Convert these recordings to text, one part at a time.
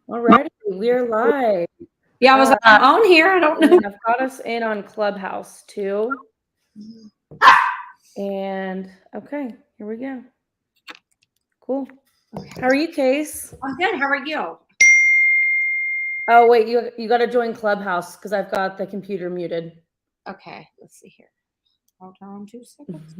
Alrighty, we're live. Yeah, I was on here. I don't know. And I've got us in on Clubhouse too. And okay, here we go. Cool. How are you, Case? I'm good. How are you? Oh wait, you got to join Clubhouse because I've got the computer muted. Okay, let's see here. Hold on 2 seconds.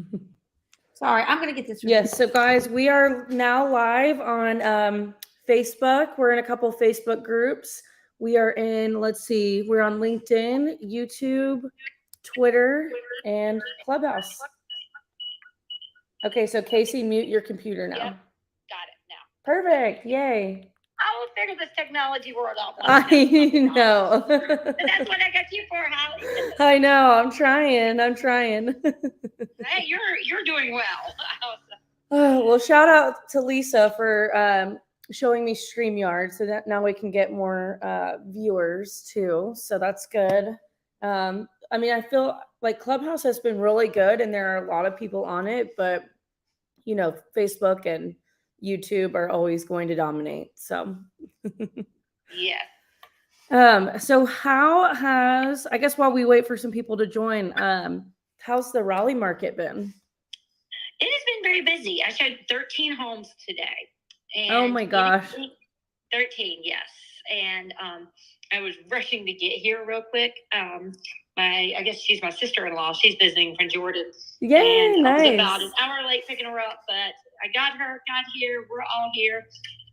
Sorry, I'm gonna get this. Yes, so guys, we are now live on Facebook. We're in a couple Facebook groups. We are in, let's see, we're on LinkedIn, YouTube, Twitter, and Clubhouse. Okay, so Casey, mute your computer now. Yep, got it now. Perfect. Yay. I will figure this technology world out. I know. That's what I got you for, Holly. I know. I'm trying. Hey, you're doing well. Oh, well, shout out to Lisa for showing me StreamYard so that now we can get more viewers too. So that's good. I mean, I feel like Clubhouse has been really good and there are a lot of people on it, but you know, Facebook and YouTube are always going to dominate. So yeah. So how has, I guess while we wait for some people to join, how's the Raleigh market been? It has been very busy. I showed 13 homes today. And oh my gosh. 13, yes. And I was rushing to get here real quick. I guess she's my sister-in-law. She's visiting from Jordan. Yay, and nice. I was about an hour late picking her up, but I got here. We're all here.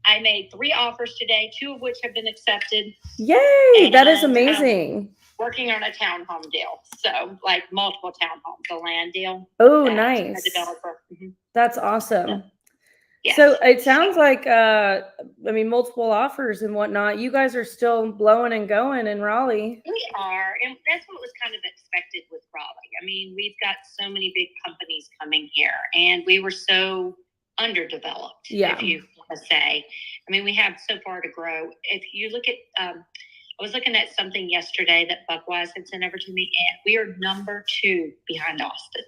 I made 3 offers today, 2 of which have been accepted. Yay, that is amazing. Working on a townhome deal. So, like multiple townhomes, a land deal. Oh, nice. A developer. Mm-hmm. That's awesome. Yes. So it sounds like, I mean, multiple offers and whatnot. You guys are still blowing and going in Raleigh. We are, and that's what was kind of expected with Raleigh. I mean, we've got so many big companies coming here, and we were so underdeveloped, if you want to say. I mean, we have so far to grow. If you look at, I was looking at something yesterday that Buckwise had sent over to me, and we are number 2 behind Austin.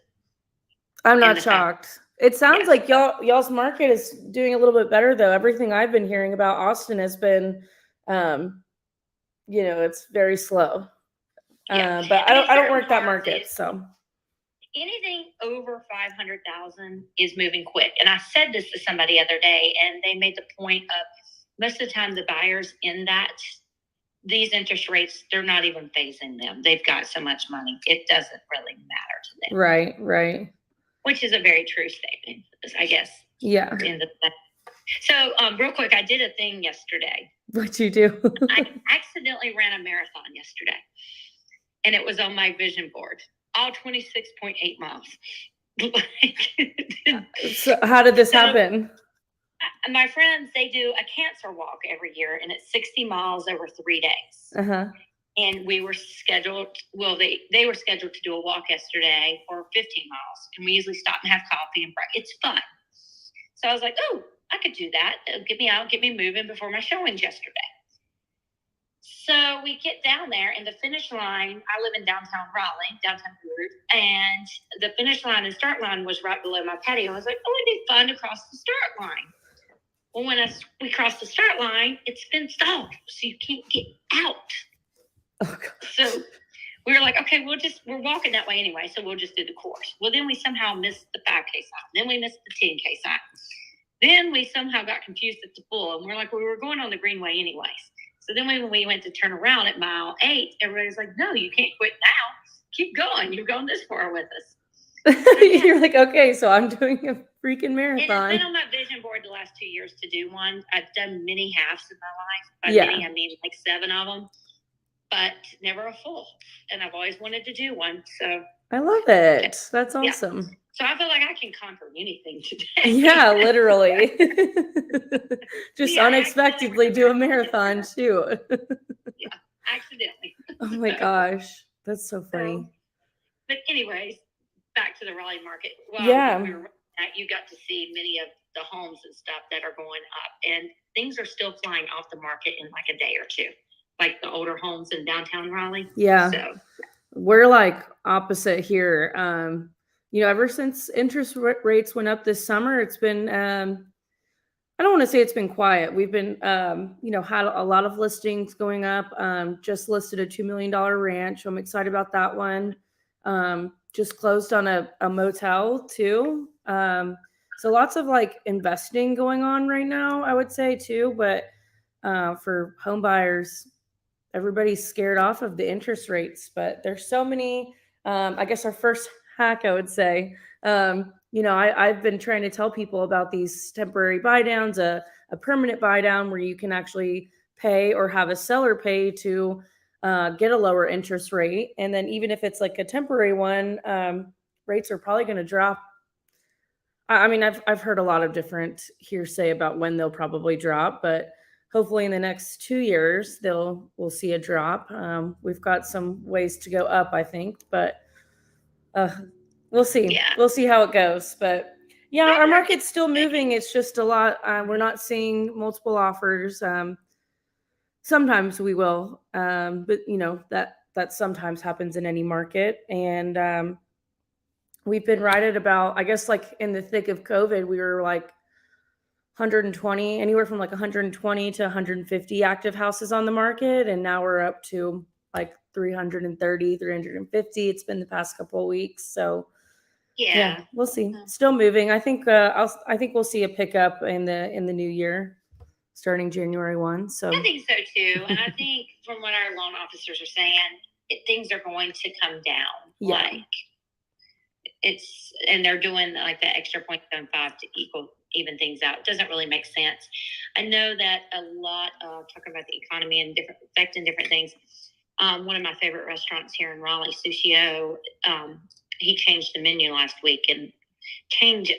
I'm not shocked. It sounds like y'all's market is doing a little bit better, though. Everything I've been hearing about Austin has been, you know, it's very slow. But I don't work that market, so. Anything over 500,000 is moving quick. And I said this to somebody the other day, and they made the point of most of the time the buyers in that, these interest rates, they're not even phasing them. They've got so much money. It doesn't really matter to them. Right. Which is a very true statement, I guess. Yeah. So, real quick, I did a thing yesterday. What'd you do? I accidentally ran a marathon yesterday, and it was on my vision board. All 26.8 miles. So how did this happen? My friends, they do a cancer walk every year, and it's 60 miles over 3 days. Uh-huh. And we were scheduled, they were scheduled to do a walk yesterday for 15 miles. And we usually stop and have coffee and break. It's fun. So I was like, oh, I could do that. Get me out, get me moving before my showings yesterday. So we get down there, and the finish line, I live in downtown Raleigh, downtown Groove, and the finish line and start line was right below my patio. I was like, oh, it'd be fun to cross the start line. Well, when we crossed the start line, it's fenced off, so you can't get out. Oh, gosh. So we were like, okay, we're walking that way anyway, so we'll just do the course. Well, then we somehow missed the 5K sign. Then we missed the 10K sign. Then we somehow got confused at the pool, and we're like, well, we were going on the greenway anyways. So then when we went to turn around at mile 8, everybody's like, no, you can't quit now. Keep going. You're going this far with us. You're like, okay, so I'm doing a freaking marathon. And it's been on my vision board the last 2 years to do one. I've done many halves in my life. By many, I mean like 7 of them, but never a full. And I've always wanted to do one. So I love it. That's awesome. Yeah. So I feel like I can conquer anything today. Yeah, literally. Just unexpectedly do a marathon, shoot. Yeah, accidentally. Oh my gosh. That's so funny. But anyways, back to the Raleigh market. Well, you got to see many of the homes and stuff that are going up, and things are still flying off the market in like a day or two, like the older homes in downtown Raleigh. Yeah. So we're like opposite here. You know, ever since interest rates went up this summer, it's been I don't want to say it's been quiet. We've been, had a lot of listings going up. Just listed a $2 million ranch. I'm excited about that one. Just closed on a motel too. So lots of like investing going on right now, I would say too. But for home buyers, everybody's scared off of the interest rates. But there's so many. I guess our first hack, I would say, I've been trying to tell people about these temporary buy downs, a permanent buy down where you can actually pay or have a seller pay to get a lower interest rate. And then even if it's like a temporary one, rates are probably going to drop. I mean, I've heard a lot of different hearsay about when they'll probably drop, but hopefully in the next 2 years we'll see a drop. We've got some ways to go up, I think, but we'll see. Yeah. We'll see how it goes. But yeah, our market's still moving. It's just a lot. We're not seeing multiple offers. Sometimes we will, but that sometimes happens in any market. And we've been right at about, I guess, like in the thick of COVID, we were like 120, anywhere from like 120 to 150 active houses on the market. And now we're up to like 330, 350. It's been the past couple of weeks. So yeah, we'll see. Still moving. I think we'll see a pickup in the new year, starting January 1. So I think so too. And I think from what our loan officers are saying, things are going to come down. Yeah. And they're doing like the extra 0.75 to even things out. It doesn't really make sense. I know that a lot of talking about the economy and affecting different things. One of my favorite restaurants here in Raleigh, Sushio, he changed the menu last week and changed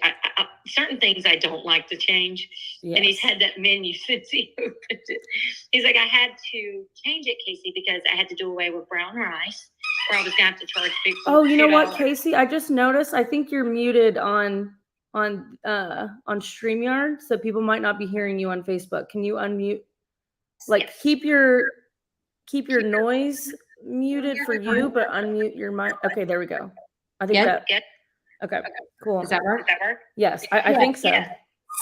certain things I don't like to change. Yes. And he's had that menu since he opened it. He's like, I had to change it, Casey, because I had to do away with brown rice, or I was going to have to charge people. Oh, you know what, Casey? I just noticed. I think you're muted on StreamYard, so people might not be hearing you on Facebook. Can you unmute? Like, yes. Keep your noise muted for you, but unmute your mic. Okay, there we go. I think that. Okay, cool. Does that work? Yes, I think so. Yeah.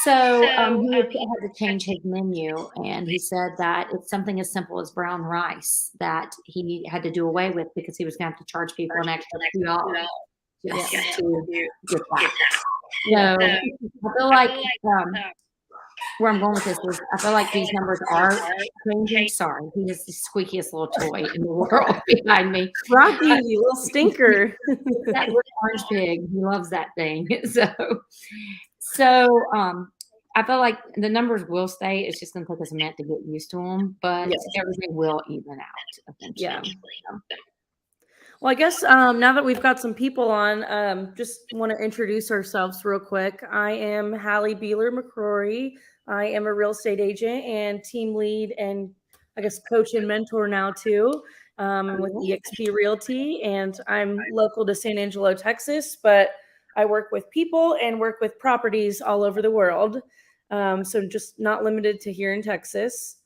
So he had to change his menu, and he said that it's something as simple as brown rice that he had to do away with because he was going to have to charge people an extra $2 just to get that. So I feel like where I'm going with this is I feel like these numbers are changing. Sorry, he is the squeakiest little toy in the world behind me. Rocky, you little stinker. That little orange pig, he loves that thing. So I feel like the numbers will stay. It's just going to take us a minute to get used to them, but everything will even out eventually. Yeah. Well, I guess now that we've got some people on, just want to introduce ourselves real quick. I am Halle McCrory. I am a real estate agent and team lead and I guess coach and mentor now too with EXP Realty. And I'm local to San Angelo, Texas, but I work with people and work with properties all over the world. So just not limited to here in Texas.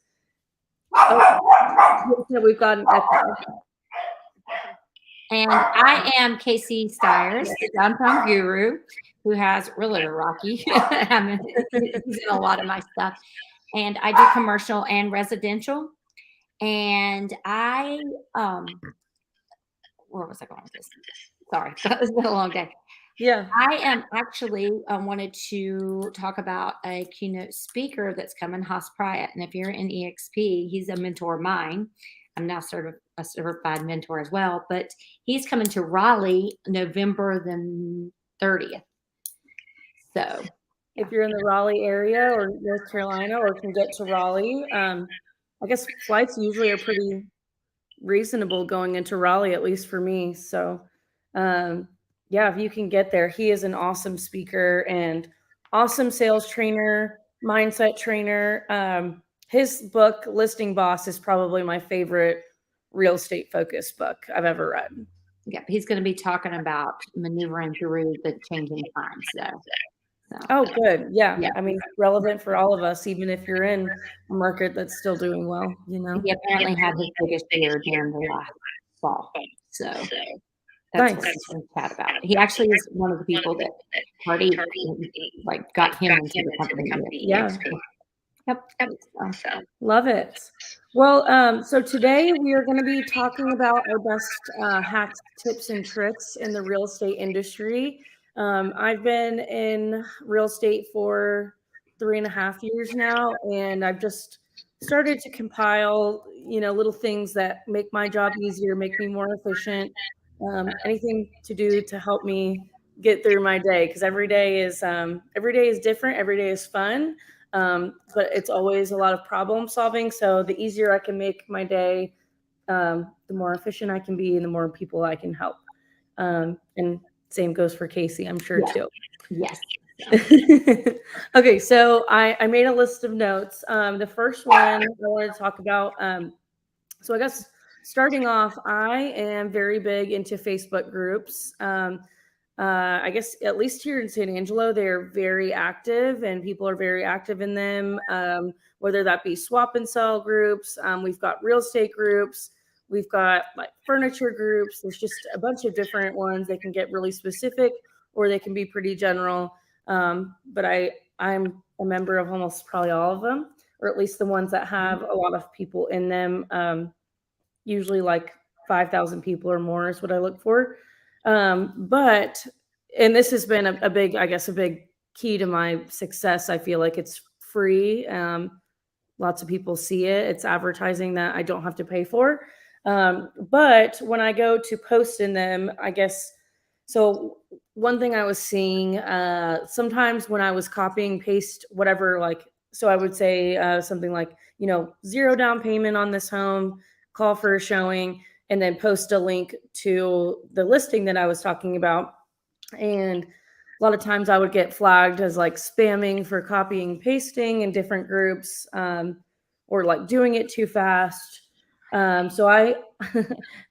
Oh, we've got an echo. And I am Casey Styers, the downtown guru, who has Realtor Rocky. I mean, he's in a lot of my stuff. And I do commercial and residential. And I, where was I going with this? Sorry, it's been a long day. Yeah. I am actually wanted to talk about a keynote speaker that's coming, Haas Pryatt. And if you're in EXP, he's a mentor of mine. I'm now a certified mentor as well, but he's coming to Raleigh November the 30th. So if you're in the Raleigh area or North Carolina or can get to Raleigh, I guess flights usually are pretty reasonable going into Raleigh, at least for me. So yeah, if you can get there, he is an awesome speaker and awesome sales trainer, mindset trainer. His book, Listing Boss, is probably my favorite real estate focused book I've ever read. Yeah, he's going to be talking about maneuvering through the changing times. So. Oh, good. Yeah. I mean, relevant for all of us, even if you're in a market that's still doing well, He apparently had his biggest year during the last fall. So That's Nice. what we chat about. He actually is one of the people that Hardy like got him into the company. Yeah. Yep. So Love it. Well, so today we are going to be talking about our best hacks, tips, and tricks in the real estate industry. I've been in real estate for 3.5 years now, and I've just started to compile, little things that make my job easier, make me more efficient, anything to do to help me get through my day. Because every day is different. Every day is fun. But it's always a lot of problem solving. So the easier I can make my day, the more efficient I can be and the more people I can help. And same goes for Casey, I'm sure, too. Yes. Okay, so I made a list of notes. The first one I wanted to talk about, so I guess starting off, I am very big into Facebook groups. I guess at least here in San Angelo, they're very active and people are very active in them, whether that be swap and sell groups. We've got real estate groups. We've got like furniture groups. There's just a bunch of different ones. They can get really specific or they can be pretty general. But I'm a member of almost probably all of them, or at least the ones that have a lot of people in them. Usually like 5,000 people or more is what I look for. And this has been a big key to my success. I feel like it's free. Lots of people see it. It's advertising that I don't have to pay for. But when I go to post in them, I guess, so one thing I was seeing, sometimes when I was copying, paste, whatever, so I would say something like, 0 down payment on this home, call for a showing, and then post a link to the listing that I was talking about. And a lot of times I would get flagged as like spamming for copying, pasting in different groups, or like doing it too fast. So I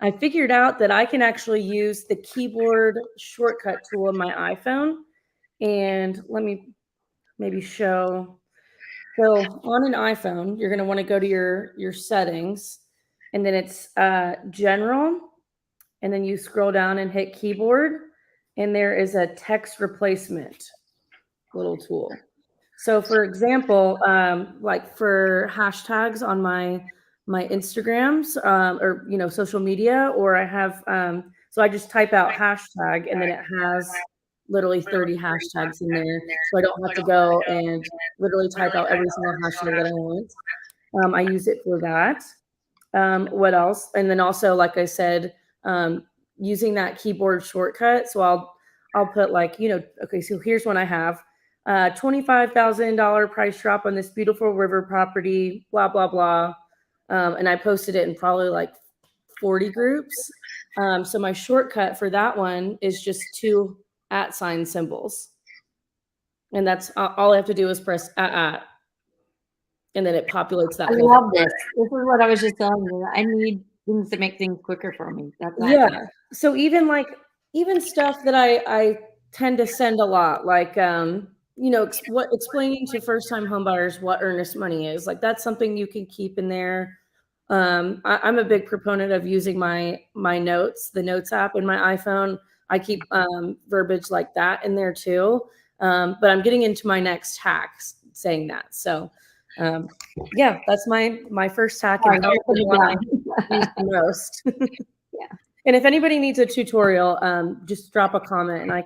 I figured out that I can actually use the keyboard shortcut tool on my iPhone. And let me maybe show. So on an iPhone, you're going to want to go to your settings, and then it's general, and then you scroll down and hit keyboard, and there is a text replacement little tool. So for example, like for hashtags on my Instagrams, or social media, or I have so I just type out hashtag and then it has literally 30 hashtags in there, so I don't have to go and literally type out every single hashtag that I want. I use it for that. What else? And then also, like I said, using that keyboard shortcut. So I'll put like, okay, so here's one I have. $25,000 price drop on this beautiful river property, blah, blah, blah. And I posted it in probably like 40 groups. So my shortcut for that one is just 2 @ symbols. And that's all I have to do is press @ and then it populates that. I love this. This is what I was just telling you. I need things to make things quicker for me. That's yeah. So even stuff that I tend to send a lot, like explaining to first-time homebuyers what earnest money is. Like that's something you can keep in there. I'm a big proponent of using my notes, the Notes app in my iPhone. I keep verbiage like that in there too. But I'm getting into my next hacks saying that. So yeah, that's my first hack and probably the one I use the most. Yeah. And if anybody needs a tutorial, just drop a comment and I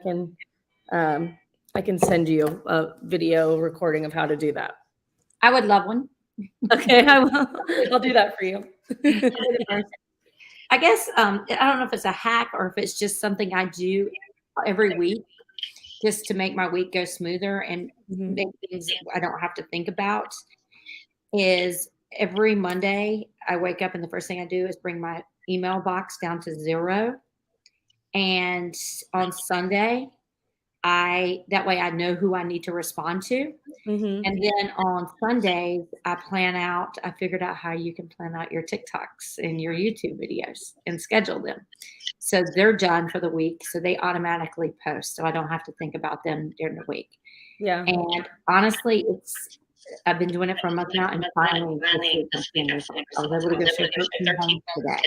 can send you a video recording of how to do that. I would love one. Okay, I will. I'll do that for you. I guess I don't know if it's a hack or if it's just something I do every week just to make my week go smoother and make things I don't have to think about. Is every Monday I wake up and the first thing I do is bring my email box down to 0. And on Sunday, that way I know who I need to respond to. And then on Sundays, I figured out how you can plan out your TikToks and your YouTube videos and schedule them. So they're done for the week. So they automatically post. So I don't have to think about them during the week. Yeah. And honestly, I've been doing it for a month now, and finally this week I was able to go show 13 homes today.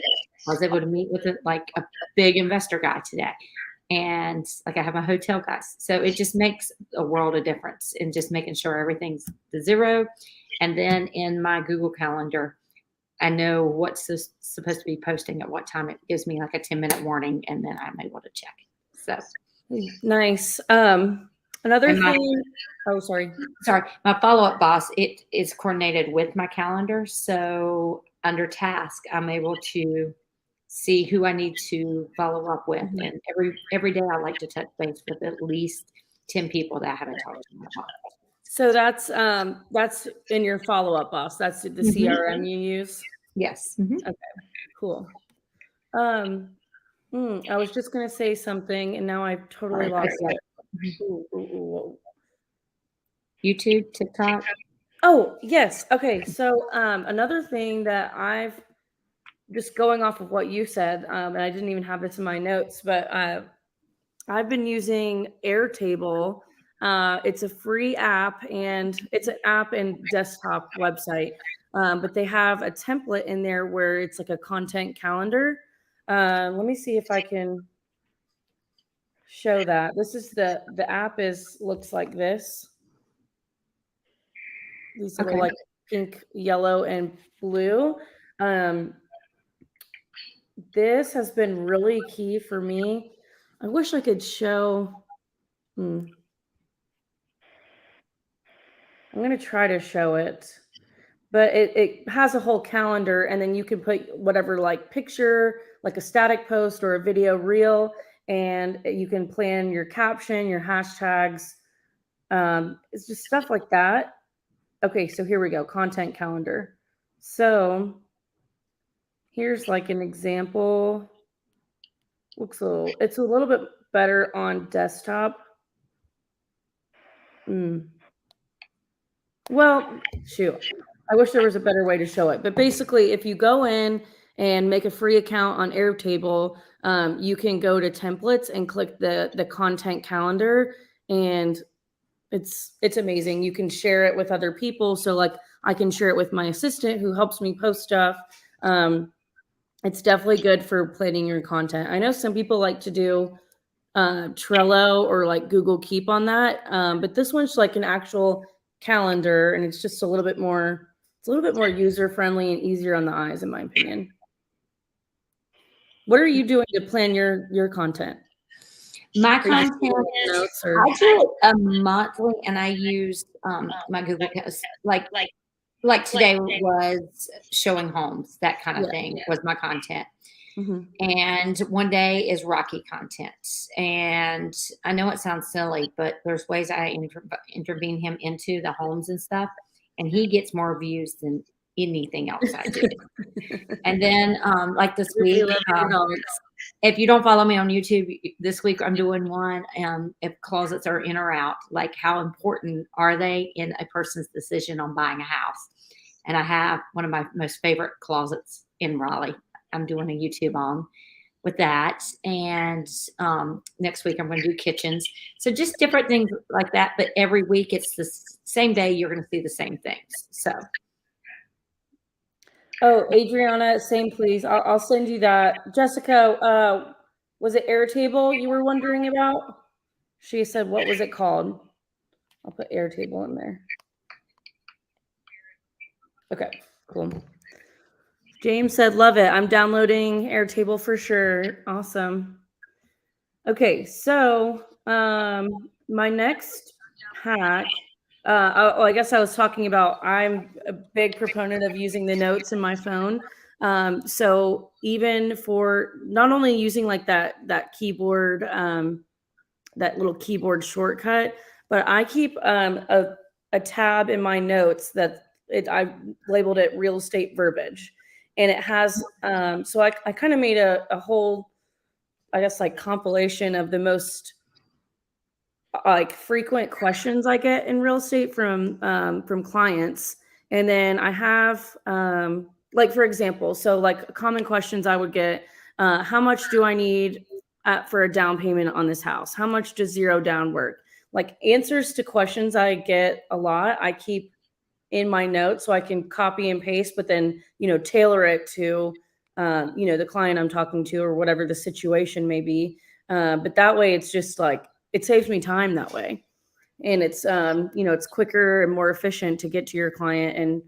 I was able to meet with a big investor guy today. And like I have my hotel guys. So it just makes a world of difference in just making sure everything's the zero. And then in my Google Calendar, I know what's supposed to be posting at what time. It gives me like a 10-minute warning, and then I'm able to check. So nice. Another thing. Oh, sorry. My follow-up boss, it is coordinated with my calendar. So under task, I'm able to see who I need to follow up with. Mm-hmm. And every day I like to touch base with at least 10 people that I haven't talked to. So that's in your follow-up boss. That's the CRM you use? Yes. Okay, cool. I was just going to say something and now I've totally lost it. YouTube, TikTok. Oh, yes. Okay. So another thing that I've just going off of what you said, and I didn't even have this in my notes, but I've been using Airtable. It's a free app, and it's an app and desktop website. But they have a template in there where it's like a content calendar. Let me see if I can show that. This is the app looks like this. These little like pink, yellow, and blue. This has been really key for me. I wish I could show. I'm going to try to show it, but it has a whole calendar, and then you can put whatever like picture, like a static post or a video reel, and you can plan your caption, your hashtags. It's just stuff like that. Okay, so here we go, content calendar. So here's like an example. It's a little bit better on desktop. Well, shoot. I wish there was a better way to show it. But basically, if you go in and make a free account on Airtable, you can go to templates and click the content calendar, and it's amazing. You can share it with other people. So like I can share it with my assistant who helps me post stuff. It's definitely good for planning your content. I know some people like to do Trello or like Google Keep on that, but this one's like an actual calendar, and it's just a little bit more user friendly and easier on the eyes, in my opinion. What are you doing to plan your content? My content, notes I do it monthly, and I use my Google like today was showing homes, that kind of thing was my content. And one day is Rocky content. And I know it sounds silly, but there's ways I intervene him into the homes and stuff. And he gets more views than anything else I do. And then like this week, if you don't follow me on YouTube, this week I'm doing one if closets are in or out, like how important are they in a person's decision on buying a house? And I have one of my most favorite closets in Raleigh. I'm doing a YouTube on with that. And next week I'm going to do kitchens. So just different things like that. But every week it's the same day, you're going to see the same things. So. Oh, Adriana, same please. I'll send you that. Jessica, was it Airtable you were wondering about? She said, what was it called? I'll put Airtable in there. Okay, cool. James said, love it. I'm downloading Airtable for sure. Awesome. Okay, so my next hack, I guess I was talking about, I'm a big proponent of using the notes in my phone. So even for not only using like that keyboard, that little keyboard shortcut, but I keep a tab in my notes that I labeled it real estate verbiage. And it has, so I kind of made a whole, I guess, like compilation of the most like frequent questions I get in real estate from clients. And then I have, like, for example, so like common questions I would get, how much do I need for a down payment on this house? How much does zero down work? Like answers to questions I get a lot, I keep in my notes, so I can copy and paste, but then, tailor it to, the client I'm talking to or whatever the situation may be. But that way it's just like, it saves me time that way. And it's, it's quicker and more efficient to get to your client and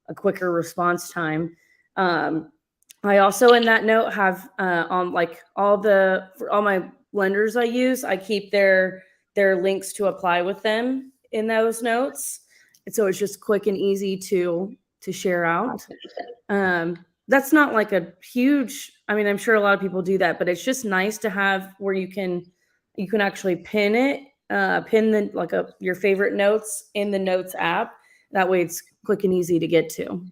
a quicker response time. I also in that note have on like for all my lenders I use, I keep their links to apply with them in those notes. And so it's just quick and easy to share out. That's not like a huge, I mean, I'm sure a lot of people do that, but it's just nice to have where you can actually pin it, pin your favorite notes in the notes app. That way it's quick and easy to get to.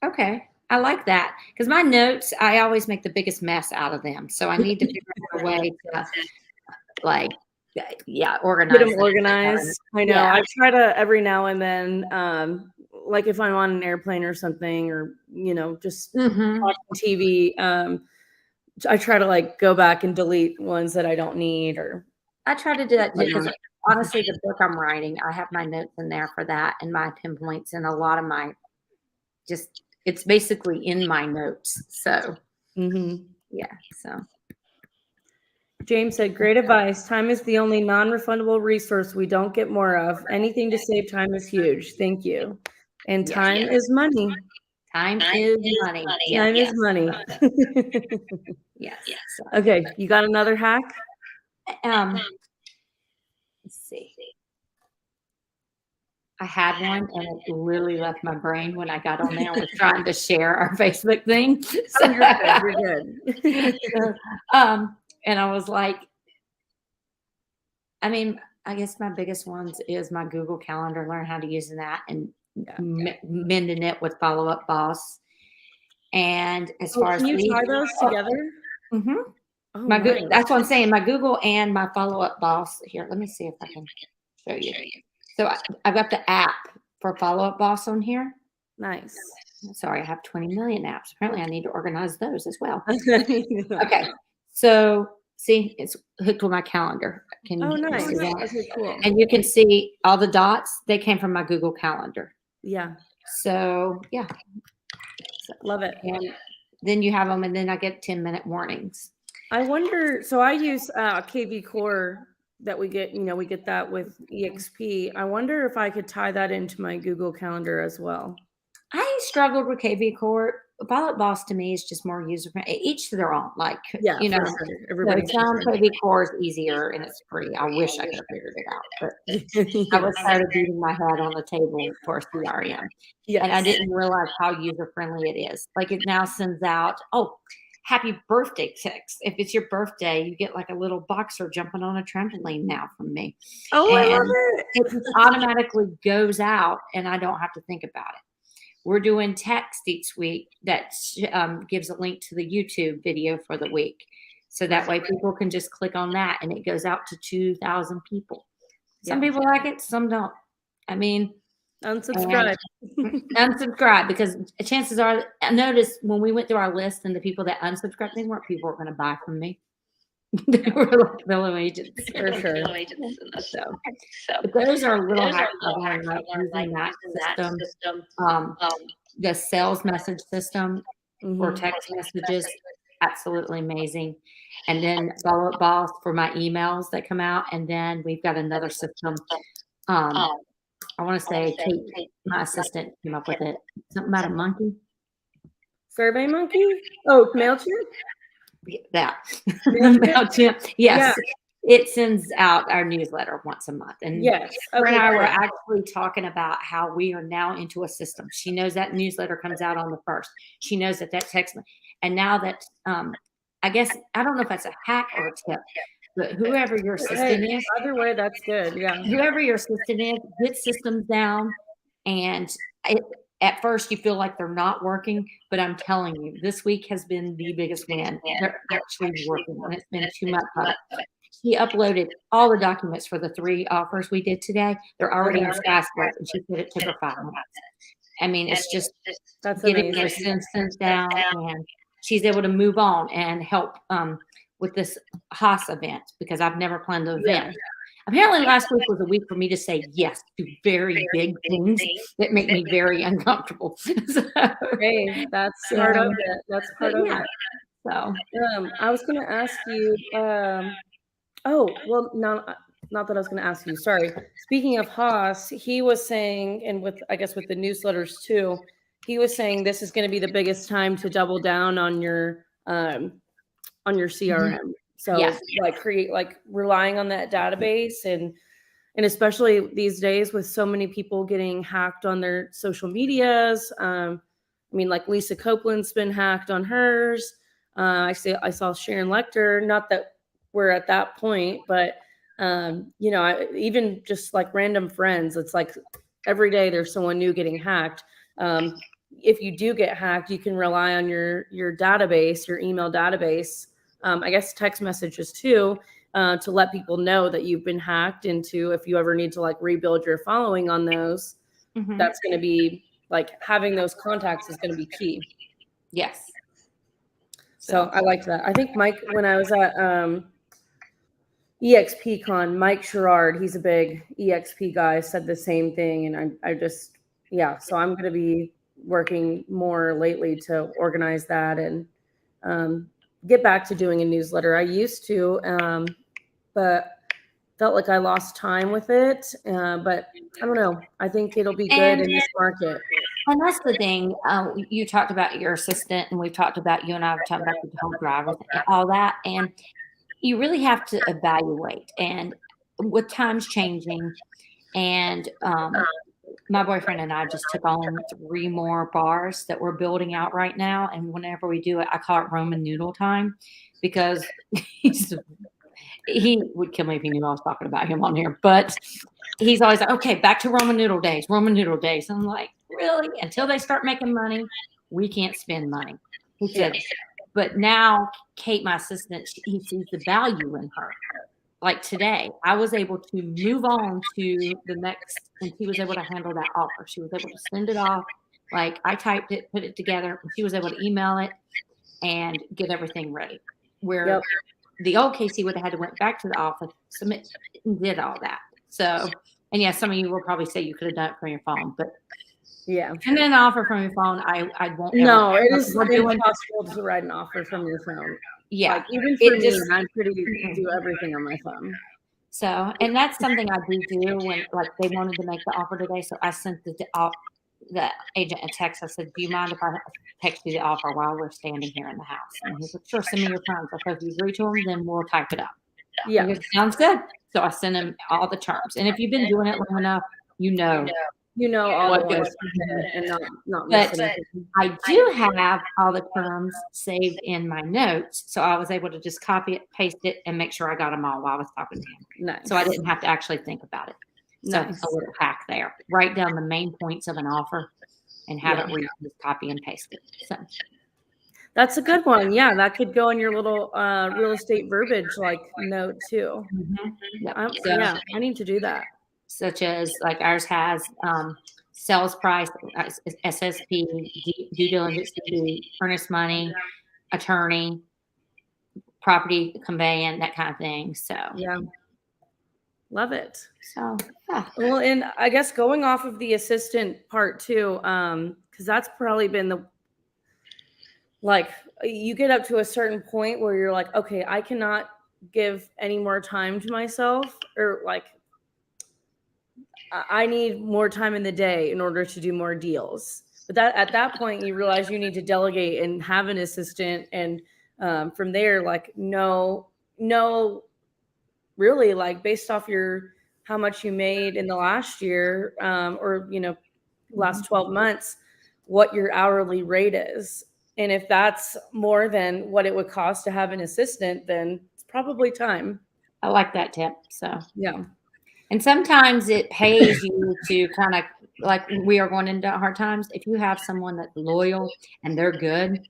Okay. I like that because my notes, I always make the biggest mess out of them. So I need to figure out a way to organize. Get them organized. I know. Yeah. I try to every now and then, like if I'm on an airplane or something, or just watching TV. I try to like go back and delete ones that I don't need, or I try to do that too. Because honestly, the book I'm writing, I have my notes in there for that and my pinpoints and a lot of my it's basically in my notes. So, so. James said, great advice. Time is the only non-refundable resource we don't get more of. Anything to save time is huge. Thank you. And time is money. Time is money. Time is money. Yes. Okay. You got another hack? Let's see. I had one and it literally left my brain when I got on there and was trying to share our Facebook thing. So, you're good. and I was like, I mean, I guess my biggest ones is my Google Calendar, learn how to use that and mending it with Follow Up Boss. And as far as can you tie those together? Mm-hmm. Oh, nice. That's what I'm saying. My Google and my Follow Up Boss. Here, let me see if I can show you. So I've got the app for Follow Up Boss on here. Nice. Sorry, I have 20 million apps. Apparently, I need to organize those as well. Okay. So see, it's hooked with my calendar. Nice. See that? That's cool. And you can see all the dots. They came from my Google Calendar. Yeah. So Love it. And then you have them, and then I get 10-minute warnings. I wonder. So I use KV Core that we get. We get that with EXP. I wonder if I could tie that into my Google Calendar as well. I struggled with KV Core. Follow Up Boss to me is just more user friendly. Each to their own. Like, sure. Everybody. Some KV Core is easier and it's free. I wish I could have figured it out, but I was tired of beating my head on the table for CRM. Yes. And I didn't realize how user friendly it is. Like it now sends out, happy birthday text. If it's your birthday, you get like a little boxer jumping on a trampoline now from me. Oh, I love it. It automatically goes out and I don't have to think about it. We're doing text each week that gives a link to the YouTube video for the week. So that way people can just click on that and it goes out to 2,000 people. Some people like it, some don't. I mean, unsubscribe. Unsubscribe because chances are, I noticed when we went through our list and the people that unsubscribed, they weren't people who were going to buy from me. They were like fellow agents. For sure. But those are little hacks I like using that system. The sales message system for text messages, absolutely amazing. And then Follow Up Boss for my emails that come out. And then we've got another system. I want to say Kate, my assistant, came up with it. Something about a monkey. Survey monkey? Oh, MailChimp? That. MailChimp. Yes. Yeah. It sends out our newsletter once a month. And yes. Her and I were actually talking about how we are now into a system. She knows that newsletter comes out on the 1st. She knows that text. And now that, I guess, I don't know if that's a hack or a tip, but whoever your assistant is. Either way, that's good. Yeah. Whoever your assistant is, get systems down. And at first you feel like they're not working, but I'm telling you, this week has been the biggest win. They're actually working and it's been 2 months. She uploaded all the documents for the 3 offers we did today. They're already in Styers and she said it took her 5 minutes. I mean, it's just getting those systems down and she's able to move on and help with this Haas event because I've never planned an event. Apparently last week was a week for me to say yes to very big things that make me very uncomfortable. Hey, that's part of it. That's part of yeah. it. So I was gonna ask you, oh, well, no, not that I was gonna ask you, sorry. Speaking of Haas, he was saying, and with, I guess with the newsletters too, he was saying this is gonna be the biggest time to double down on your CRM. So Yes. like relying on that database and especially these days with so many people getting hacked on their social medias. I mean, like Lisa Copeland's been hacked on hers. I saw Sharon Lecter. Not that we're at that point, but even just like random friends, it's like every day there's someone new getting hacked. If you do get hacked, you can rely on your database, your email database. I guess text messages too, to let people know that you've been hacked into. If you ever need to like rebuild your following on those, that's going to be like having those contacts is going to be key. Yes. So I liked that. I think Mike, when I was at EXPCon, Mike Sherrard, he's a big EXP guy, said the same thing. And I just, so I'm going to be working more lately to organize that and get back to doing a newsletter. I used to, but felt like I lost time with it. But I don't know. I think it'll be good in this market. And that's the thing. You talked about your assistant, and we've talked about, you and I have talked about the whole driver and all that. And you really have to evaluate. And with times changing, and my boyfriend and I just took on 3 more bars that we're building out right now. And whenever we do it, I call it Roman noodle time, because he would kill me if he knew I was talking about him on here. But he's always like, okay, back to Roman noodle days. And I'm like, really? Until they start making money, we can't spend money. He said, but now Kate, my assistant, he sees the value in her. Like today, I was able to move on to the next, and she was able to handle that offer. She was able to send it off. Like I typed it, put it together, and she was able to email it and get everything ready. Where the old Casey would have had to went back to the office, submit, and did all that. So, and yeah, some of you will probably say you could have done it from your phone, but and then an offer from your phone, I won't. No, it is impossible to write an offer from your phone. Yeah, like, even for me, I'm pretty to do everything on my phone. So, and that's something I do when like they wanted to make the offer today. So I sent the agent a text. I said, "Do you mind if I text you the offer while we're standing here in the house?" And he said, "Sure, send me your terms. If you agree to them, then we'll type it up." Yeah, goes, sounds good. So I sent him all the terms. And if you've been doing it long enough, you know all what the goes. ones and not But missing I do have all the terms saved in my notes, so I was able to just copy it, paste it, and make sure I got them all while I was talking to him. Nice. So I didn't have to actually think about it. So nice. A little hack there. Write down the main points of an offer and have it read, just copy and paste it. So that's a good one. Yeah, that could go in your little real estate verbiage like note too. Yeah, I need to do that. Such as like ours has sales price, SSP, due diligence, earnest money, attorney, property conveyance, that kind of thing. So yeah, love it. So yeah. Well, and I guess going off of the assistant part too, because that's probably been like you get up to a certain point where you're like, okay, I cannot give any more time to myself, or like I need more time in the day in order to do more deals. But at that point, you realize you need to delegate and have an assistant. And from there, like, no, really, like based off how much you made in the last year or, last 12 months, what your hourly rate is. And if that's more than what it would cost to have an assistant, then it's probably time. I like that tip. So, yeah. And sometimes it pays you to kind of like we are going into hard times. If you have someone that's loyal and they're good,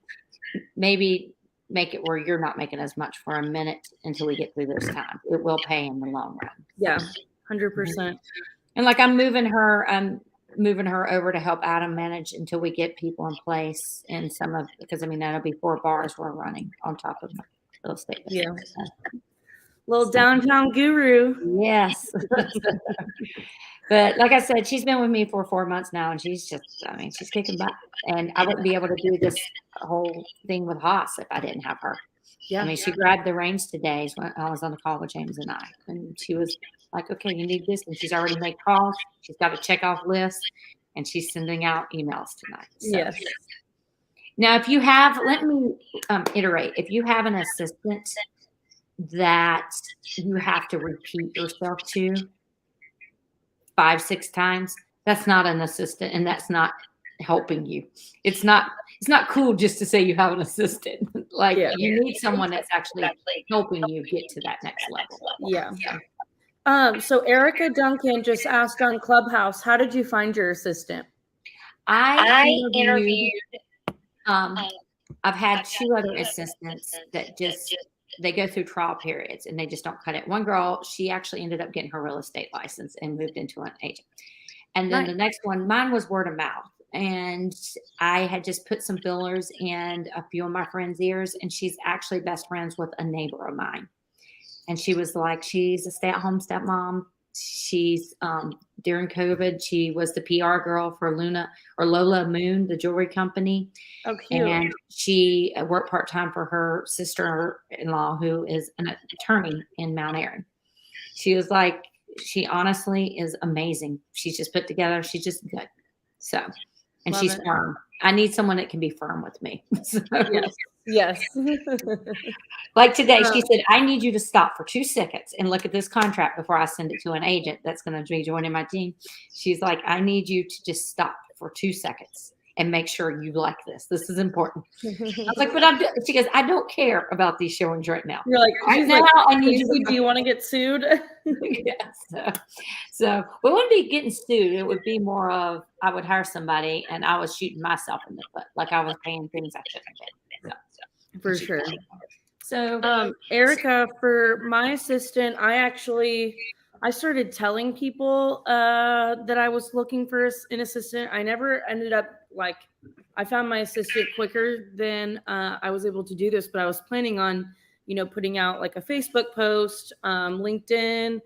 maybe make it where you're not making as much for a minute until we get through this time. It will pay in the long run. Yeah, 100%. And like I'm moving her over to help Adam manage until we get people in place and because that'll be 4 bars we're running on top of real estate. Yeah. Little downtown guru. Yes. But like I said, she's been with me for 4 months now, and she's kicking butt. And I wouldn't be able to do this whole thing with Haas if I didn't have her. Yeah. I mean, she grabbed the reins today when I was on the call with James and I, and she was like, "Okay, you need this," and she's already made calls. She's got a check off list, and she's sending out emails tonight. So. Yes. Now, if you have, let me iterate. If you have an assistant that you have to repeat yourself to 5-6 times, that's not an assistant, and that's not helping you. It's not cool just to say you have an assistant. Like you need someone that's actually helping you get to that next level. Yeah. So Erica Duncan just asked on Clubhouse, how did you find your assistant? I interviewed I've had 2 other assistants that they go through trial periods and they just don't cut it. One girl, she actually ended up getting her real estate license and moved into an agent. And then the next one, mine was word of mouth. And I had just put some fillers in a few of my friends' ears, and she's actually best friends with a neighbor of mine. And she was like, she's a stay-at-home stepmom. She's during COVID, she was the PR girl for Lola Moon, the jewelry company. Oh, cute. And she worked part-time for her sister-in-law, who is an attorney in Mount Airy. She was like, she honestly is amazing. She's just put together. She's just good. So, and she's firm. I need someone that can be firm with me. So, Yes. like today, she said, I need you to stop for 2 seconds and look at this contract before I send it to an agent that's going to be joining my team. She's like, I need you to just stop for 2 seconds and make sure you like this. This is important. I was like, but she goes, I don't care about these showings right now. You're like, right now, I need you. Do you want to get sued? So we wouldn't be getting sued. It would be more of, I would hire somebody and I was shooting myself in the foot. Like I was paying things I shouldn't have. So, for sure. So Erica, for my assistant, I started telling people that I was looking for an assistant. I never ended up I found my assistant quicker than I was able to do this, but I was planning on, putting out like a Facebook post, LinkedIn,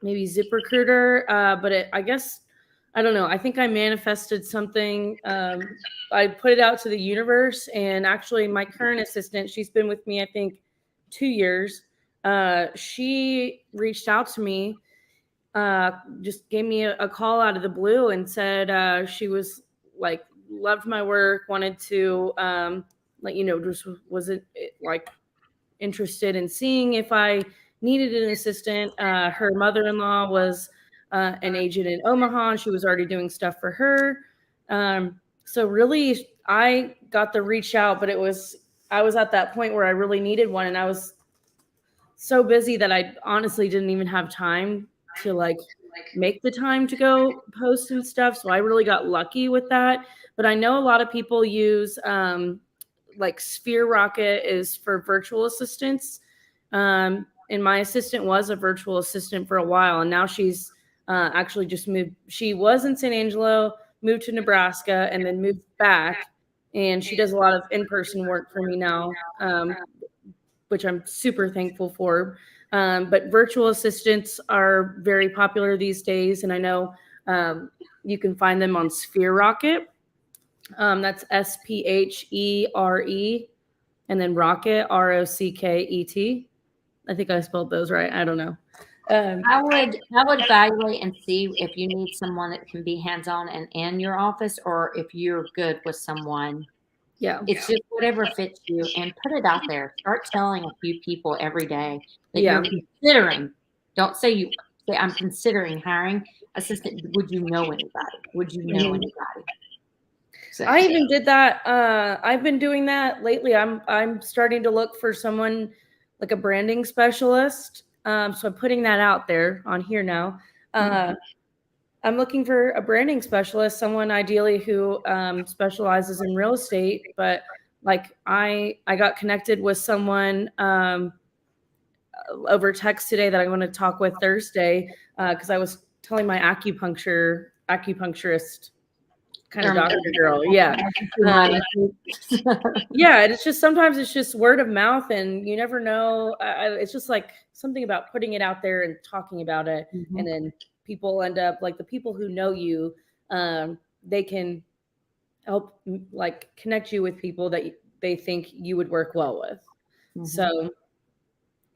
maybe ZipRecruiter. But I guess, I don't know. I think I manifested something. I put it out to the universe, and actually my current assistant, she's been with me, I think 2 years. She reached out to me, just gave me a call out of the blue and said she was loved my work, wanted to just wasn't interested in seeing if I needed an assistant. Her mother-in-law was an agent in Omaha, and she was already doing stuff for her. So really, I got the reach out, but I was at that point where I really needed one, and I was so busy that I honestly didn't even have time to make the time to go post and stuff. So I really got lucky with that. But I know a lot of people use Sphere Rocket is for virtual assistants. And my assistant was a virtual assistant for a while, and now she's actually just moved. She was in San Angelo, moved to Nebraska, and then moved back. And she does a lot of in-person work for me now, which I'm super thankful for. But virtual assistants are very popular these days. And I know you can find them on Sphere Rocket. That's SPHERE, and then Rocket, ROCKET. I think I spelled those right. I don't know. I would evaluate and see if you need someone that can be hands-on and in your office, or if you're good with someone. Yeah. It's just whatever fits you, and put it out there. Start telling a few people every day that you're considering. Don't say I'm considering hiring assistant. Would you know anybody? Would you know anybody? So, I even did that. I've been doing that lately. I'm starting to look for someone like a branding specialist. So I'm putting that out there on here now. I'm looking for a branding specialist, someone ideally who specializes in real estate. But I got connected with someone over text today that I'm going to talk with Thursday because I was telling my acupuncturist kind of doctor girl. Yeah. Right. Yeah. And it's just, sometimes it's just word of mouth and you never know. It's just like something about putting it out there and talking about it. Mhm. And then people end up like the people who know you, they can help like connect you with people that they think you would work well with. Mhm. So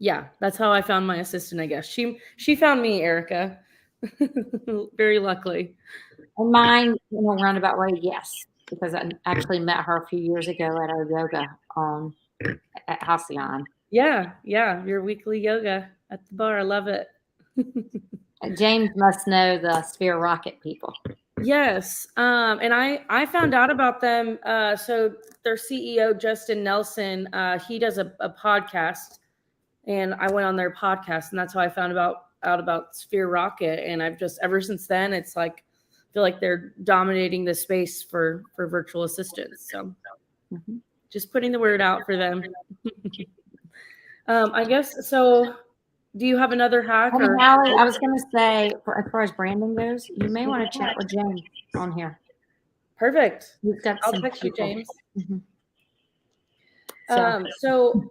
yeah, that's how I found my assistant, I guess. She found me, Erica. Very luckily. And mine, roundabout way, yes, because I actually met her a few years ago at our yoga at Halcyon. Yeah, your weekly yoga at the bar. I love it. James must know the Sphere Rocket people. Yes. And I found out about them. So their CEO, Justin Nelson, he does a podcast, and I went on their podcast, and that's how I found out about Sphere Rocket. And I've just, ever since then, it's like, I feel like they're dominating the space for virtual assistants. So just putting the word out for them. I guess, so do you have another hack? Hallie, I was going to say, as far as branding goes, you may want to chat with James on here. Perfect. He's got I'll some text you, people. James. So, So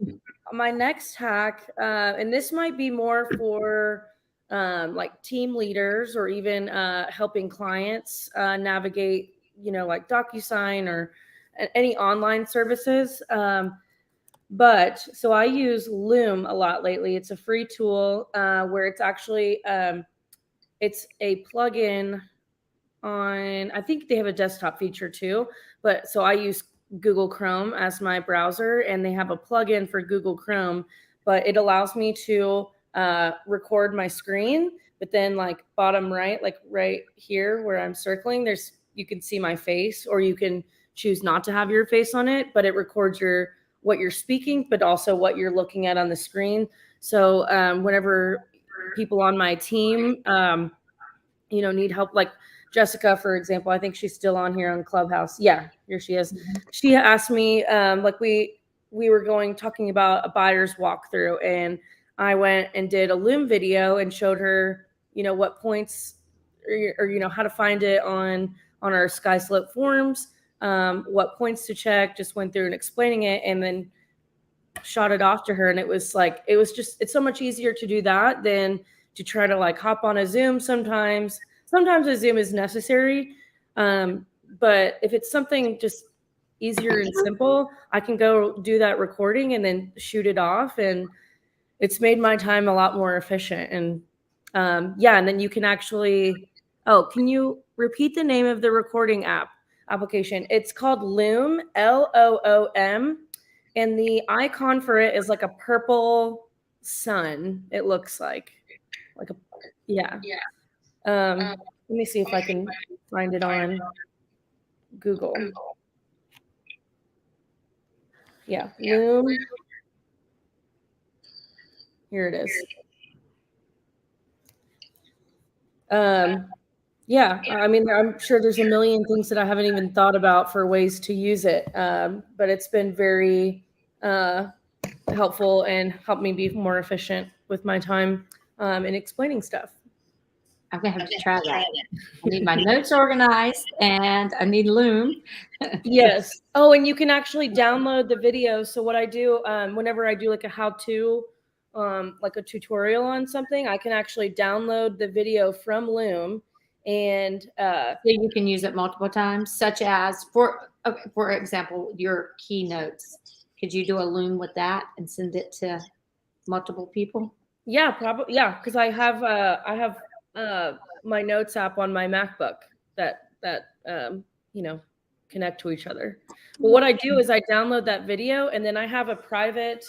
my next hack, and this might be more for like team leaders or even helping clients navigate, like DocuSign or any online services. But so I use Loom a lot lately. It's a free tool where it's actually it's a plugin on, I think they have a desktop feature too, but so I use Google Chrome as my browser, and they have a plugin for Google Chrome, but it allows me to record my screen, but then like bottom right, like right here where I'm circling, you can see my face, or you can choose not to have your face on it, but it records what you're speaking, but also what you're looking at on the screen. So whenever people on my team, need help, like Jessica, for example, I think she's still on here on Clubhouse. Yeah, here she is. She asked me, like we were talking about a buyer's walkthrough, and I went and did a Loom video and showed her, what points or how to find it on our SkySlope forms, what points to check, just went through and explaining it, and then shot it off to her. And it's so much easier to do that than to try to like hop on a Zoom. Sometimes a Zoom is necessary. But if it's something just easier and simple, I can go do that recording and then shoot it off. And it's made my time a lot more efficient. And and then you can actually, can you repeat the name of the recording application? It's called Loom, Loom. And the icon for it is like a purple sun. It looks like a, yeah. Let me see if I can find it on Google. Yeah, Loom. Here it is. Yeah, I mean, I'm sure there's a million things that I haven't even thought about for ways to use it. But it's been very helpful and helped me be more efficient with my time in explaining stuff. I'm going to have to try that. I need my notes organized, and I need Loom. Yes. Oh, and you can actually download the video. So what I do whenever I do like a how-to, like a tutorial on something, I can actually download the video from Loom, and so you can use it multiple times, such as for example, your keynotes. Could you do a Loom with that and send it to multiple people? Yeah, probably. Yeah, because I have my notes app on my MacBook that connect to each other. But what I do is I download that video, and then I have a private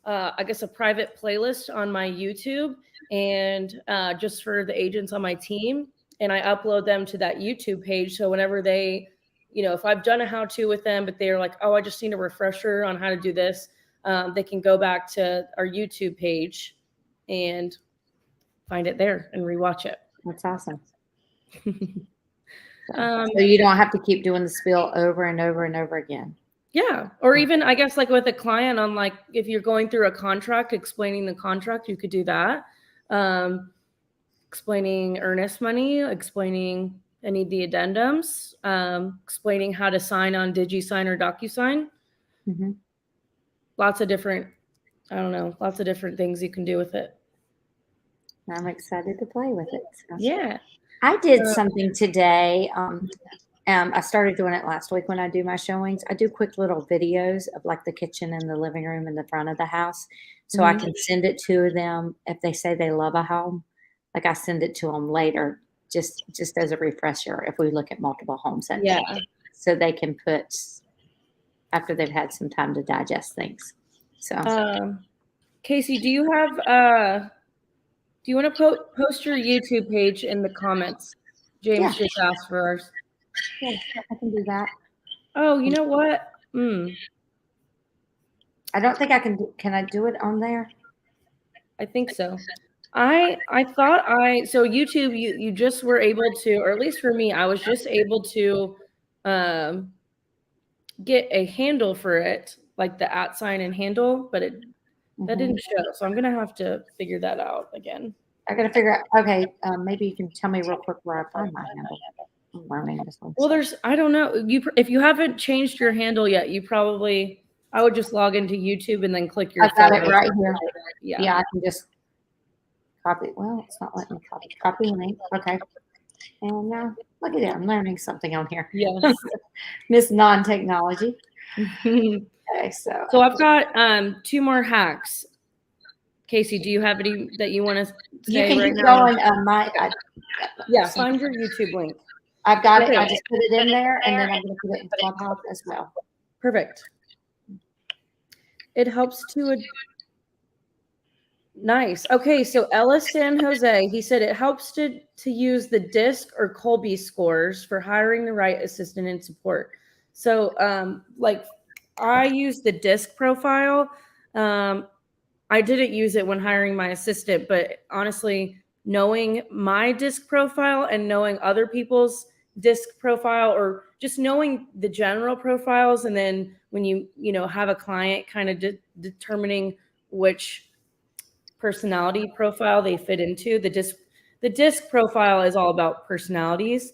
playlist on my YouTube, and just for the agents on my team, and I upload them to that YouTube page. So whenever they, if I've done a how-to with them, but they're like, oh, I just need a refresher on how to do this, they can go back to our YouTube page and find it there and rewatch it. That's awesome. So you don't have to keep doing the spiel over and over and over again. Yeah. Or even, I guess, like with a client on, like, if you're going through a contract, explaining the contract, you could do that. Explaining earnest money, explaining I need the addendums, explaining how to sign on DigiSign or DocuSign. Mhm. Lots of different, I don't know, lots of different things you can do with it. I'm excited to play with it. So. Yeah. I did something today. I started doing it last week when I do my showings. I do quick little videos of like the kitchen and the living room and the front of the house. So I can send it to them if they say they love a home. Like I send it to them later, just as a refresher if we look at multiple homes that day. So they can put after they've had some time to digest things. So Casey, do you have do you want to post your YouTube page in the comments? James just asked for ours. Yeah, I can do that. Oh, you know what? I don't think I can. Can I do it on there? I think so. I thought so YouTube you just were able to, or at least for me, I was just able to get a handle for it, like the @ and handle, but that didn't show. So I'm gonna have to figure that out again. I gotta figure out. Okay, maybe you can tell me real quick where I find my handle. I'm learning this one. Well, I don't know. If you haven't changed your handle yet, I would just log into YouTube and then click your. I've got it right here. Yeah, I can just copy. Well, it's not letting me copy. Copy link. Okay. And now look at that. I'm learning something on here. Yes. Miss Non-Technology. Okay, so I've got 2 more hacks. Casey, do you have any that you want to say? You can right keep now? going. Find your YouTube link. I've got it. I just put it in there, and then I'm going to put it in Clubhouse as well. Perfect. It helps to. Nice. Okay, so Ellis San Jose, he said it helps to use the DISC or Colby scores for hiring the right assistant and support. So, like, I use the DISC profile. I didn't use it when hiring my assistant, but honestly, knowing my DISC profile and knowing other people's DISC profile, or just knowing the general profiles, and then when you have a client, kind of determining which personality profile they fit into. The DISC profile is all about personalities.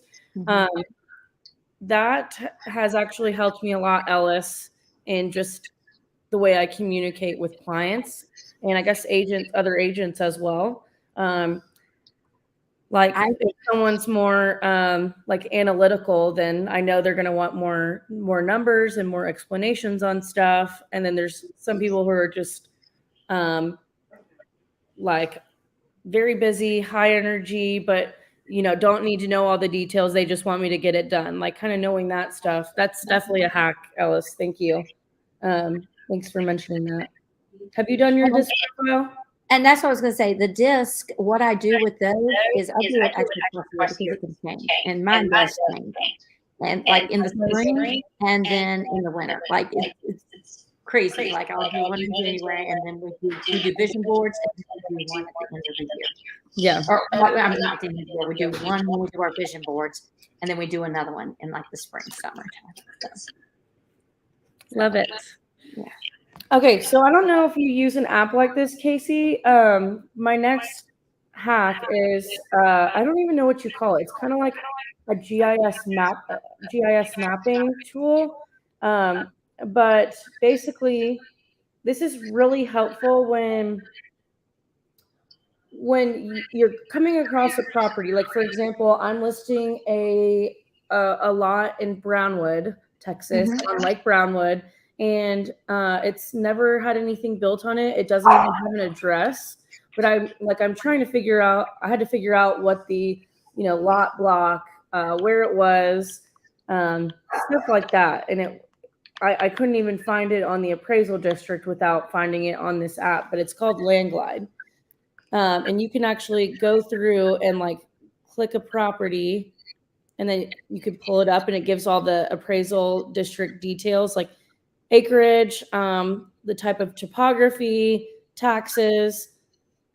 That has actually helped me a lot, Ellis, in just the way I communicate with clients, and I guess other agents as well. If someone's more like analytical, then I know they're going to want more numbers and more explanations on stuff. And then there's some people who are just like very busy, high energy, but don't need to know all the details. They just want me to get it done. Like, kind of knowing that stuff. That's definitely a hack, Ellis. Thank you. Thanks for mentioning that. Have you done your DISC profile? And that's what I was going to say. The DISC, what I do with those is I do it actually because it can change, and mine does change. And like in the spring, and then in the winter, like it's crazy. Like I'll do one in January, and then we do vision boards, and then we do one at the end of the year. Yeah. Or I'm not the end of the year. We do one when we do our vision boards, and then we do another one in like the spring, summertime. Love it. Yeah. Okay, so I don't know if you use an app like this, Casey. My next hack is I don't even know what you call it. It's kind of like a GIS mapping tool. But basically, this is really helpful when you're coming across a property. Like, for example, I'm listing a lot in Brownwood, Texas, on Lake Brownwood, and it's never had anything built on it. It doesn't even have an address. But I'm trying to figure out. I had to figure out what the lot block, where it was, stuff like that, and I couldn't even find it on the appraisal district without finding it on this app. But it's called Landglide. And you can actually go through and like click a property, and then you can pull it up, and it gives all the appraisal district details, like acreage, the type of topography, taxes.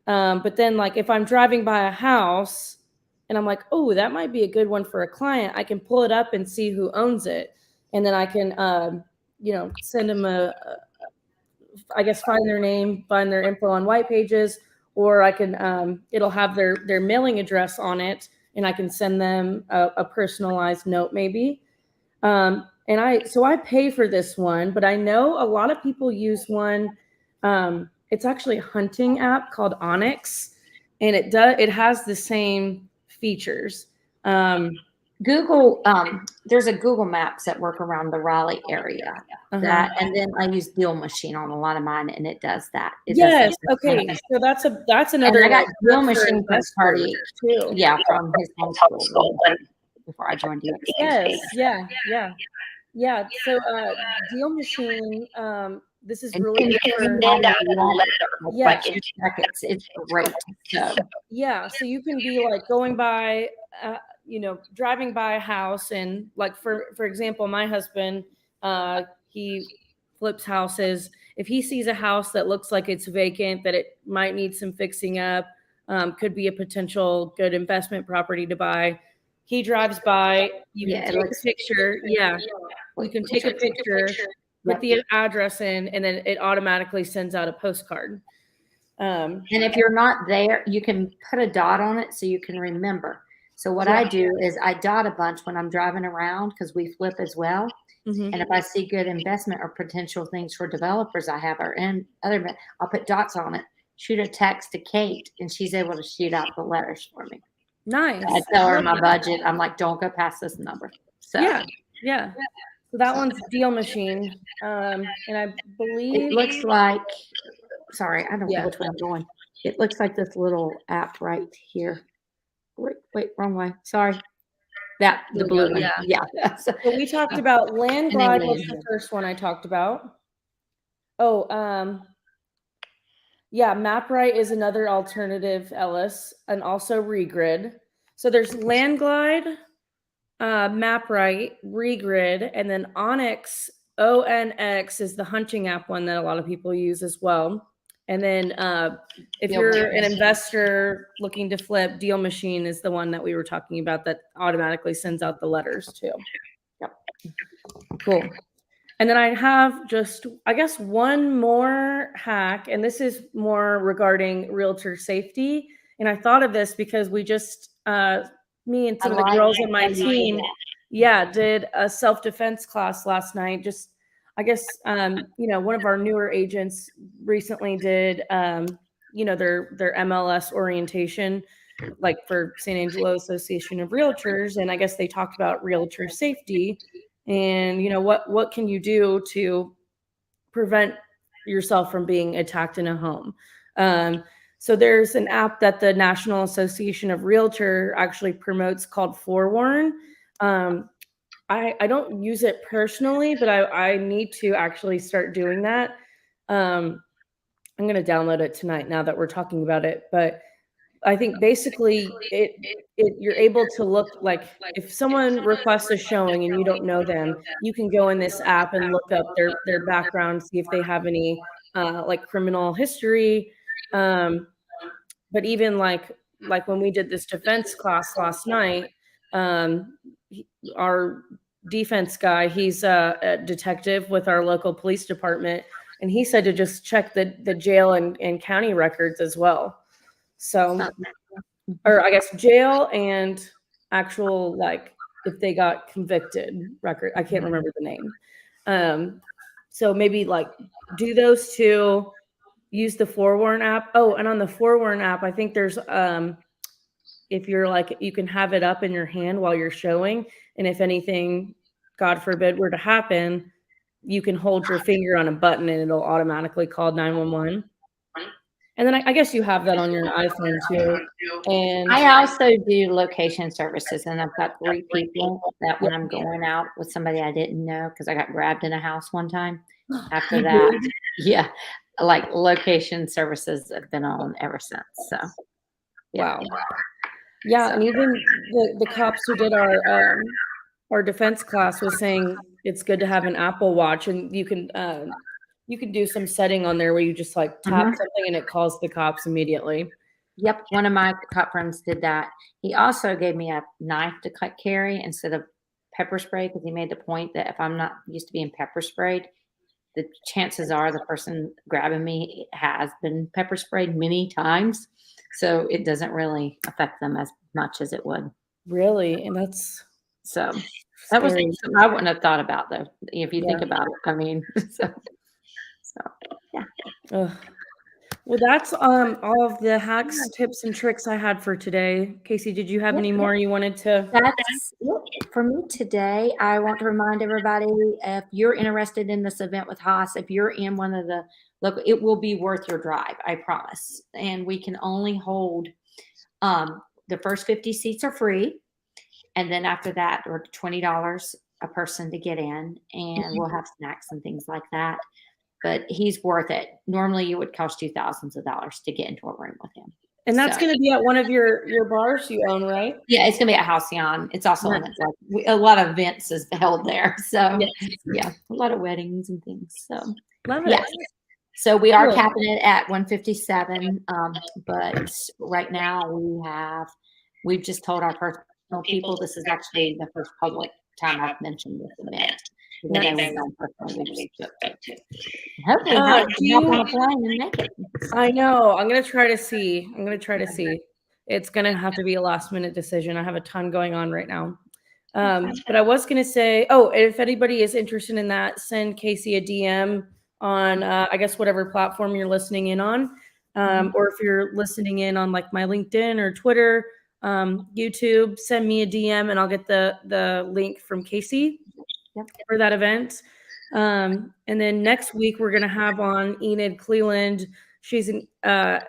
But then, like, if I'm driving by a house and I'm like, oh, that might be a good one for a client, I can pull it up and see who owns it. And then I can, send them find their name, find their info on white pages, or I can, it'll have their mailing address on it, and I can send them a personalized note maybe. And so I pay for this one, but I know a lot of people use one. It's actually a hunting app called Onyx, and it has the same features. Google, there's a Google Maps that work around the Raleigh area. Uh-huh. And then I use Deal Machine on a lot of mine, and it does that. It Yes. does Okay. So that's and another. I got like, Deal for Machine from investors Party, too. yeah, from his homeschool before I joined DXP. Yes. Yeah. So Deal Machine. This is And really you good can for. send out a letter, Yeah. like 2 seconds. It's great. So Yeah, so you can be like going by, driving by a house, and like for example, my husband, he flips houses. If he sees a house that looks like it's vacant, that it might need some fixing up, could be a potential good investment property to buy. He drives by. You yeah, can it take looks a picture. Yeah, you can take a picture, put the address in, and then it automatically sends out a postcard. And if you're not there, you can put a dot on it so you can remember. So what I do is I dot a bunch when I'm driving around because we flip as well. Mhm. And if I see good investment or potential things for developers I have or in other, I'll put dots on it, shoot a text to Kate, and she's able to shoot out the letters for me. Nice. I tell her my budget. I'm like, don't go past this number. So yeah. So that one's Deal Machine, and I believe it looks like. Sorry, I don't Yeah. know which way I'm going. It looks like this little app right here. Wait, wrong way. Sorry. That the Here we go, blue one. Yeah. So we talked about Land And then Glide was Land. the first one I talked about. Oh, yeah, MapRight is another alternative, Ellis, and also Regrid. So there's Land Glide, MapRight, Regrid, and then Onyx, ONX is the hunting app one that a lot of people use as well. And then if you're an investor looking to flip, Deal Machine is the one that we were talking about that automatically sends out the letters too. Yep. Cool. And then I have just, I guess, one more hack, and this is more regarding realtor safety. And I thought of this because we just, me and some of the girls on my team, did a self-defense class last night. Just, I guess, one of our newer agents recently did, their MLS orientation, like for San Angelo Association of Realtors. And I guess they talked about realtor safety and, what can you do to prevent yourself from being attacked in a home. So there's an app that the National Association of Realtor actually promotes called Forewarn. I don't use it personally, but I need to actually start doing that. I'm going to download it tonight now that we're talking about it. But I think basically you're able to look like if someone requests a showing and you don't know them, you can go in this app and look up their background, see if they have any like criminal history. But even like when we did this defense class last night, our defense guy, he's a detective with our local police department, and he said to just check the jail and county records as well. So, or I guess jail and actual, like if they got convicted record. I can't remember the name. So maybe like do those two, use the Forewarn app. Oh, and on the Forewarn app, I think there's if you're like, you can have it up in your hand while you're showing. And if anything, God forbid, were to happen, you can hold your finger on a button and it'll automatically call 911. And then I guess you have that on your iPhone too. And I also do location services, and I've got 3 people that when I'm going out with somebody I didn't know, because I got grabbed in a house one time. After that, like location services have been on ever since. So, wow. Yeah, and even the cops who did our defense class was saying it's good to have an Apple Watch, and you can do some setting on there where you just like tap something and it calls the cops immediately. Yep, one of my cop friends did that. He also gave me a knife to carry instead of pepper spray, because he made the point that if I'm not used to being pepper sprayed, the chances are the person grabbing me has been pepper sprayed many times. So it doesn't really affect them as much as it would. Really? And that's So that was scary. something I wouldn't have thought about though, if you think Yeah. about it. I mean, so yeah. Ugh. Well, that's all of the hacks, tips, and tricks I had for today. Casey, did you have Yep. any more you wanted to? That's it for me today. I want to remind everybody, if you're interested in this event with Haas, if you're in one of the local, it will be worth your drive, I promise. And we can only hold the first 50 seats are free. And then after that, or $20 a person to get in, and we'll have snacks and things like that. But he's worth it. Normally, it would cost you thousands of dollars to get into a room with him. And that's So, going to be at one of your bars you own, right? yeah, it's gonna be at Halcyon. It's also Nice. a lot of events is held there. So Yes. yeah, a lot of weddings and things. So Love it. yes. So we are Cool. capping it at 157. But right now we've just told our personal people this is actually the first public time I've mentioned this event. Nice. Hopefully, do hop you- on a plane and make it. I know. I'm gonna try to see. It's gonna have to be a last minute decision. I have a ton going on right now. But I was gonna say, if anybody is interested in that, send Casey a DM on I guess whatever platform you're listening in on. Or if you're listening in on like my LinkedIn or Twitter, YouTube, send me a DM and I'll get the link from Casey for that event. And then next week we're gonna have on Enid Cleland. She's a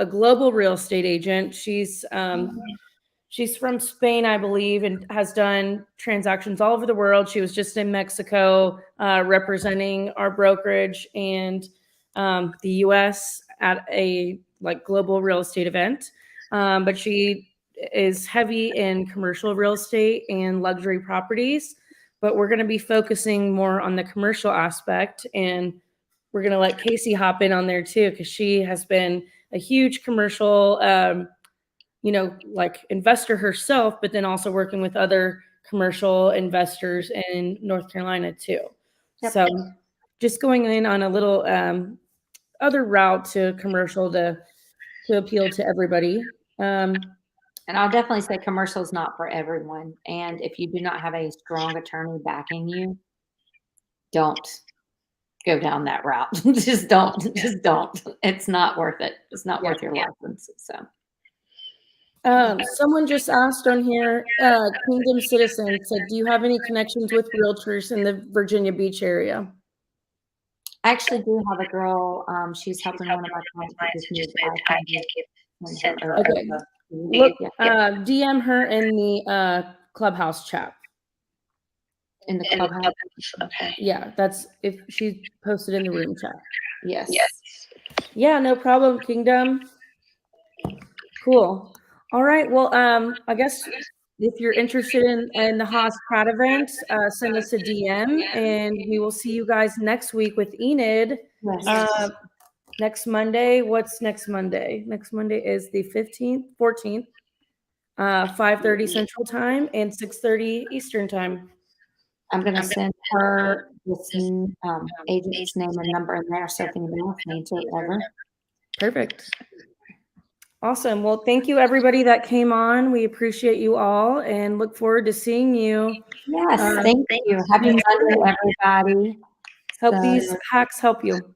global real estate agent. She's from Spain, I believe, and has done transactions all over the world. She was just in Mexico representing our brokerage and the U.S. at a global real estate event. But she is heavy in commercial real estate and luxury properties. But we're going to be focusing more on the commercial aspect, and we're going to let Casey hop in on there too, because she has been a huge commercial investor herself, but then also working with other commercial investors in North Carolina too. Yep. So just going in on a little other route to commercial to appeal to everybody. And I'll definitely say commercial is not for everyone. And if you do not have a strong attorney backing you, don't go down that route. Just don't. It's not worth it. It's not worth your license. So. Someone just asked on here, Kingdom Citizen said, do you have any connections with realtors in the Virginia Beach area? I actually do have a girl. She's helping one of my clients with this new. Okay. Look, DM her in the Clubhouse chat. In the Clubhouse. Okay. Yeah, that's if she posted in the room chat. Yes. Yeah, no problem, Kingdom. Cool. All right. Well, I guess if you're interested in the Haas Pratt event, send us a DM, and we will see you guys next week with Enid. Yes. Next Monday. What's next Monday? Next Monday is the 14th, 5:30 Central Time and 6:30 Eastern Time. I'm going to send her this agent's name and number in there, so if anyone else needs it, whatever. Perfect. Awesome. Well, thank you everybody that came on. We appreciate you all and look forward to seeing you. Yes, thank you. Happy Monday, everybody. Hope these hacks help you.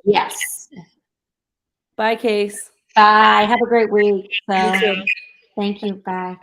Yes. Bye, Case. Bye. Have a great week. You too. Thank you. Bye.